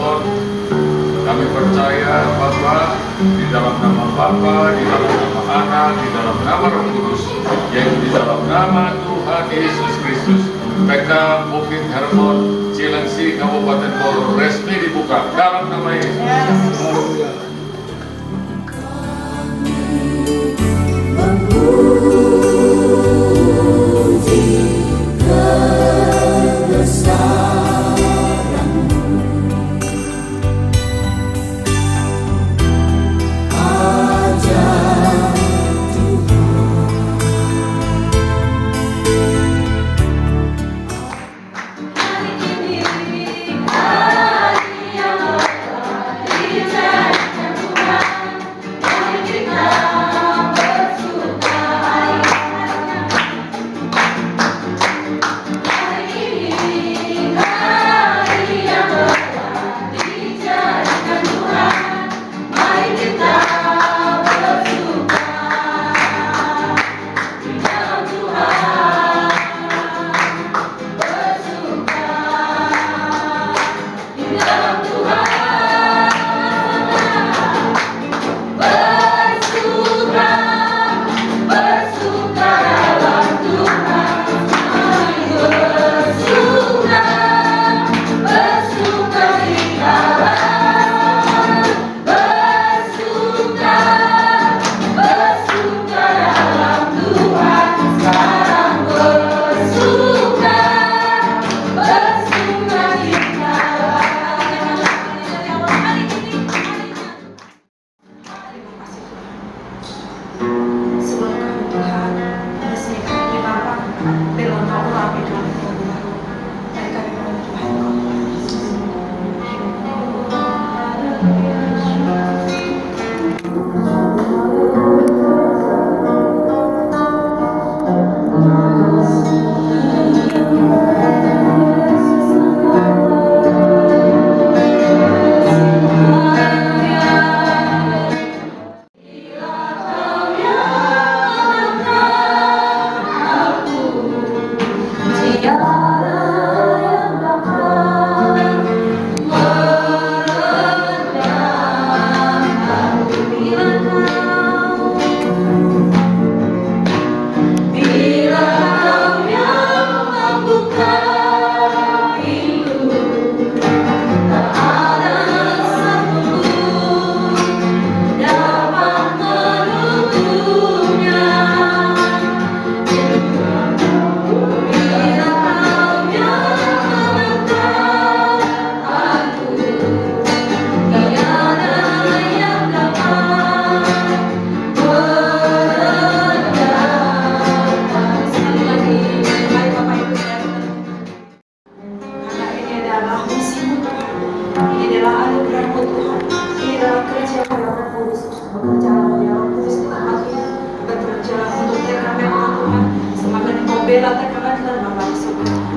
Cirebon. Kami percaya Bapa, di dalam nama Bapa, di dalam nama Anak, di dalam nama Roh Kudus, yaitu di dalam nama Tuhan Yesus Kristus, PK Bukit Hermon, Cilengsi, Kabupaten Bogor, resmi dibuka dalam nama Yesus.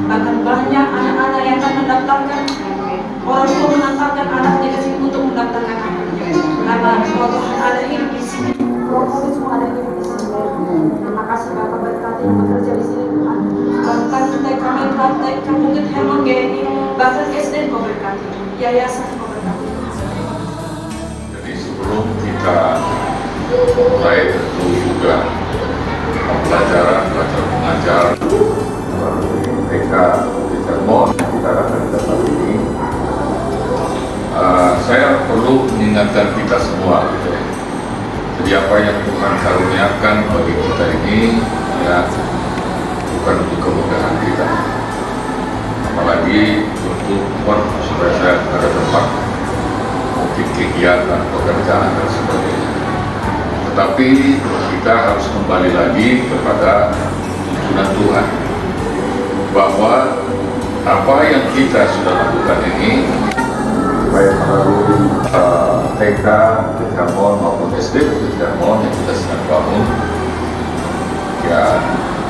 Bahkan banyak anak-anak yang akan mendaftarkan, orang tua mengantarkan anaknya ke sini untuk mendaftarkan anaknya. Karena kalau Tuhan ada hidup di sini, Roh Kudus ada hidup di sini. Terima kasih Bapak berkati yang bekerja di sini Tuhan. Bahkan TK TK Bukit Hermon GNI, bahkan SD Kau berkati, yayasan Kau berkati. Jadi sebelum kita mulai tentu juga pembelajaran belajar mengajar TK Bukit Hermon kita akan dapat ini. Saya perlu mengingatkan kita semua gitu ya. Jadi apa yang Tuhan karuniakan bagi kita ini ya bukan untuk kemudahan kita, apalagi untuk supaya saya ada tempat mungkin kegiatan pekerjaan dan sebagainya. Tetapi kita harus kembali lagi kepada tuntunan Tuhan bahwa apa yang kita sudah lakukan ini baik melalui TK Bukit Hermon maupun SD Bukit Hermon yang kita sedang bangun, ya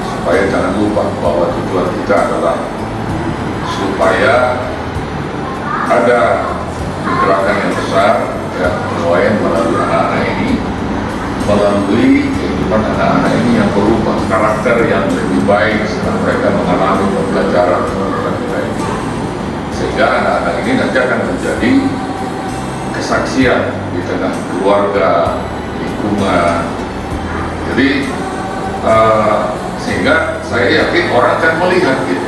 supaya jangan lupa bahwa tujuan kita adalah supaya ada gerakan yang besar ya penuaian melalui anak-anak ini, melalui kehidupan anak-anak ini yang berubah karakter yang lebih baik setelah mereka mengalami pembelajaran kita ini, sehingga anak-anak ini nanti akan menjadi kesaksian di tengah keluarga, lingkungan. Jadi sehingga saya yakin orang akan melihat gitu.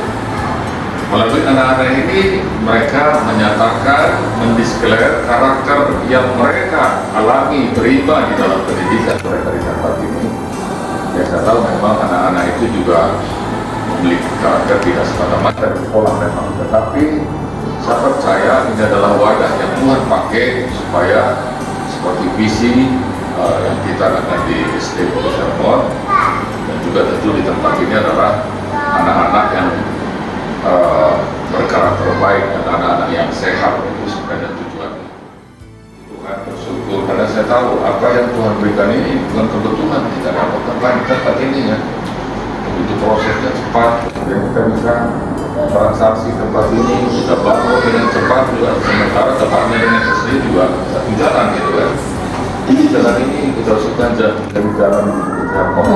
Melalui anak-anak ini mereka menyatakan, mendeklar karakter yang mereka alami, terima di dalam pendidikan mereka di tempat ini. Ya, saya tahu memang anak-anak itu juga memiliki karakter tidak semata-mata di sekolah memang, tetapi saya percaya ini adalah wadah yang Tuhan pakai supaya seperti visi yang kita lakukan di SD Bukit Hermon, dan juga tentu di tempat ini adalah anak-anak yang berkarakter baik dan anak-anak yang sehat, itu sebenarnya tujuannya. Tuhan bersyukur karena saya tahu apa yang Tuhan berikan ini bukan kebetulan kita dapatkan di tempat ini ya. Itu prosesnya cepat, dan kita bisa transaksi tempat ini, kita bangun dengan cepat juga, sementara tempatnya dengan sendiri juga satu jalan gitu kan. Ini jalan ini kita usutkan dari jalan Hermon.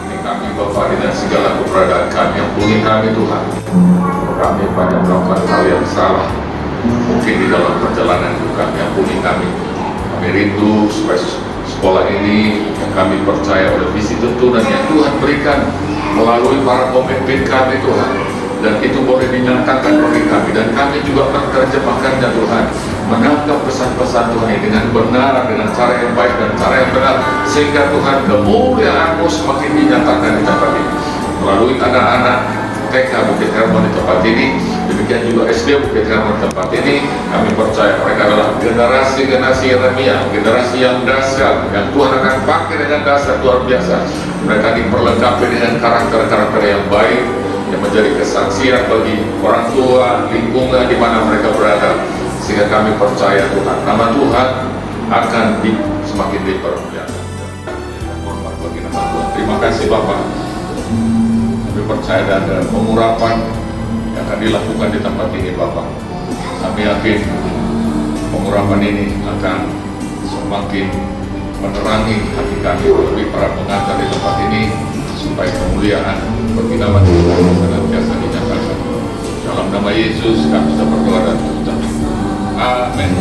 Ini kami Bapak dengan segala keberadaan kami, yang punya kami Tuhan. Kami banyak melakukan hal yang salah, mungkin di dalam perjalanan hidup kami, yang punya kami. Kami rindu supaya sekolah ini yang kami percaya oleh visi tuntunan yang Tuhan berikan melalui para pemimpin kami Tuhan, dan itu boleh dinyatakan bagi kami, dan kami juga menerjemahkannya Tuhan, menangkap pesan-pesan Tuhan ini dengan benar, dengan cara yang baik dan cara yang benar, sehingga Tuhan kemuliaan-Mu semakin dinyatakan di tempat ini melalui anak-anak TK Bukit Hermon di tempat ini. Demikian juga SD Bukit Hermon tempat ini, kami percaya mereka adalah generasi-generasi Yeremia, generasi yang dahsyat, yang Tuhan akan pakai dengan dasar luar biasa. Mereka diperlengkapi dengan karakter-karakter yang baik, yang menjadi kesaksian bagi orang tua, lingkungan di mana mereka berada, sehingga kami percaya Tuhan, nama Tuhan akan semakin dipermuliakan. Hormat bagi nama Tuhan. Terima kasih Bapak. Kami percaya dan pengurapan yang akan dilakukan di tempat ini Bapak. Kami yakin pengurapan ini akan semakin menerangi hati kami, lebih para pengantar di tempat ini, supaya kemuliaan bagi nama Tuhan senantiasa dinyatakan. Dalam nama Yesus kami sudah berdoa dan mengucap amin.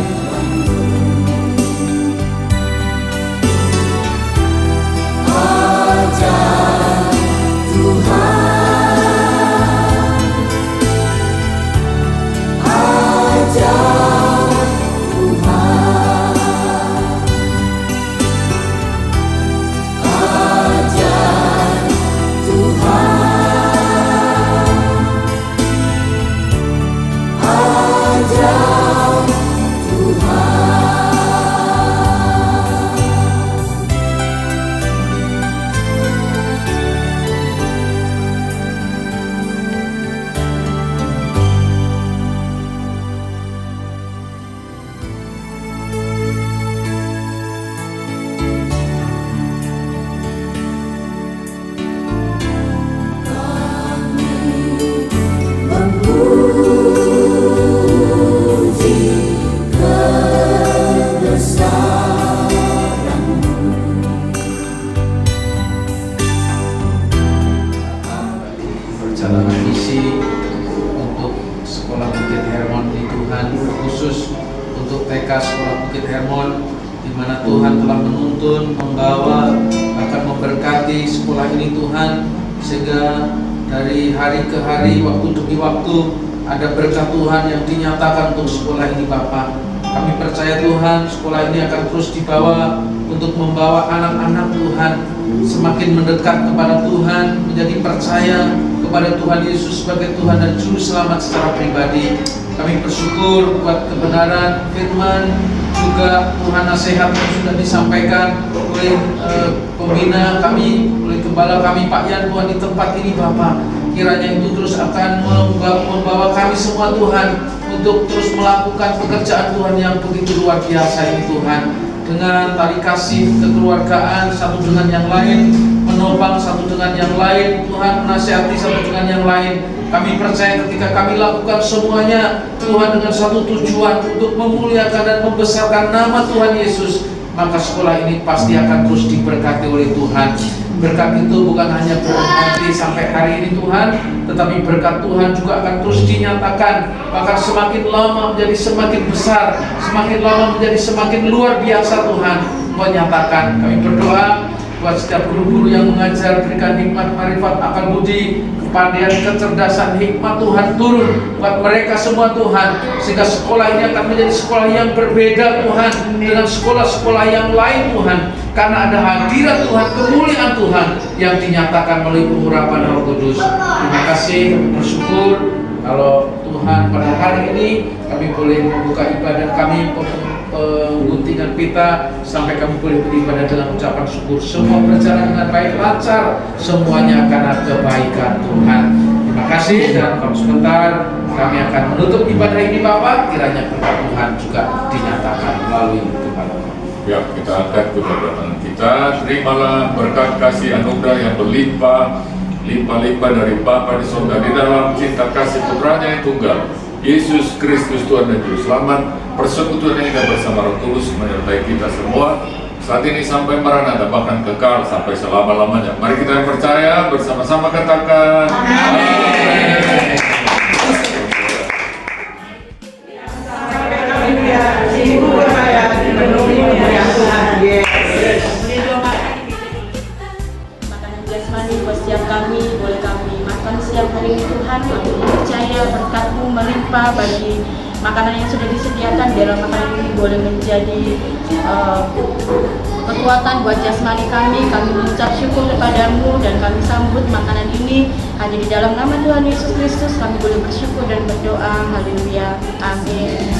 Perjalanan misi untuk Sekolah Bukit Hermon di Tuhan, khusus untuk TK Sekolah Bukit Hermon, di mana Tuhan telah menuntun, membawa, akan memberkati sekolah ini Tuhan, sehingga dari hari ke hari, waktu demi waktu, ada berkat Tuhan yang dinyatakan untuk sekolah ini Bapak. Kami percaya Tuhan, sekolah ini akan terus dibawa untuk membawa anak-anak Tuhan semakin mendekat kepada Tuhan, menjadi percaya kepada Tuhan Yesus sebagai Tuhan dan Juru Selamat secara pribadi. Kami bersyukur buat kebenaran firman, juga Tuhan nasihat yang sudah disampaikan oleh pembina kami, oleh gembala kami Pak Yan Tuhan di tempat ini Bapak. Kiranya itu terus akan membawa kami semua Tuhan untuk terus melakukan pekerjaan Tuhan yang begitu luar biasa ini Tuhan, dengan tali kasih kekeluargaan satu dengan yang lain, menopang satu dengan yang lain, Tuhan menasihati satu dengan yang lain. Kami percaya ketika kami lakukan semuanya Tuhan dengan satu tujuan, untuk memuliakan dan membesarkan nama Tuhan Yesus, maka sekolah ini pasti akan terus diberkati oleh Tuhan. Berkat itu bukan hanya berarti sampai hari ini Tuhan, tetapi berkat Tuhan juga akan terus dinyatakan. Maka semakin lama menjadi semakin besar, semakin lama menjadi semakin luar biasa Tuhan menyatakan. Kami berdoa buat setiap guru-guru yang mengajar, berikan hikmat, marifat, akal budi, kepandaian, kecerdasan, hikmat Tuhan turun buat mereka semua Tuhan, sehingga sekolah ini akan menjadi sekolah yang berbeda Tuhan dengan sekolah-sekolah yang lain Tuhan, karena ada hadirat Tuhan, kemuliaan Tuhan yang dinyatakan melalui pengurapan Roh Kudus. Terima kasih, kami bersyukur kalau Tuhan pada hari ini kami boleh membuka ibadah kami pengguntingan pita sampai kami boleh beribadah dengan ucapan syukur. Semua berjalan dengan baik, lancar, semuanya karena kebaikan Tuhan. Terima kasih, dan kalau sebentar kami akan menutup ibadah ini Bapak, kiranya berkat Tuhan juga dinyatakan melalui Tuhan. Ya, kita angkat kedua tangan kita. Terimalah berkat kasih anugerah yang berlimpah, limpah-limpah dari Bapa di surga di dalam cinta kasih Putranya yang tunggal, Yesus Kristus Tuhan dan Juru Selamat. Persekutuan yang indah bersama Roh Kudus menyertai kita semua saat ini sampai Maranatha, bahkan kekal sampai selama-lamanya. Mari kita yang percaya bersama-sama katakan amin. Makanan jasmani buat setiap kami, boleh kami makan setiap hari ini Tuhan. Kami percaya berkat-Mu melimpah bagi makanan yang sudah disediakan. Dalam makanan ini boleh menjadi kekuatan buat jasmani kami. Kami mengucap syukur kepada-Mu dan kami sambut makanan ini hanya di dalam nama Tuhan Yesus Kristus. Kami boleh bersyukur dan berdoa. Haleluya. Amin.